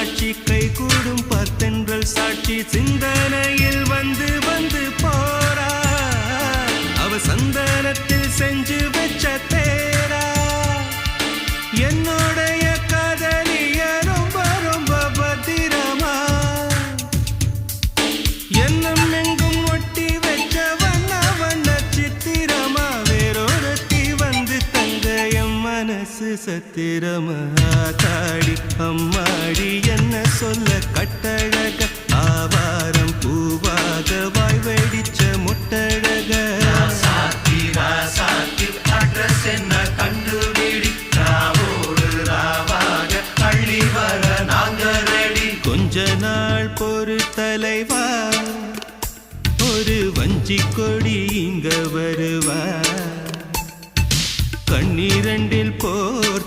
சாட்சி கை கூடும் பத்தென்றல் சாட்சி சிந்தனையில் வந்து வந்து போறா அவ சந்தனத்தில் செஞ்சு வச்ச தேரா என்னுடைய காதலிய ரொம்ப ரொம்ப பத்திரமா என்னம் எங்கும் ஒட்டி வச்ச வண்ண வண்ண சித்திரமா வேறொருத்தி வந்து தங்க என் மனசு சத்திரமா தாடி அம்மாடி என்ன சொல்ல கட்டழக ஆவாரம் பூவாக வாய் வெடிச்ச முட்டழக அட்ரஸ் என்ன கண்டுபிடி ராவோடு ராவாக அள்ளி வர நாங்க ரெடி கொஞ்ச நாள் பொறு தலைவா ஒரு வஞ்சி கொடி இங்க வருவா கண்ணீரண்டில் போர்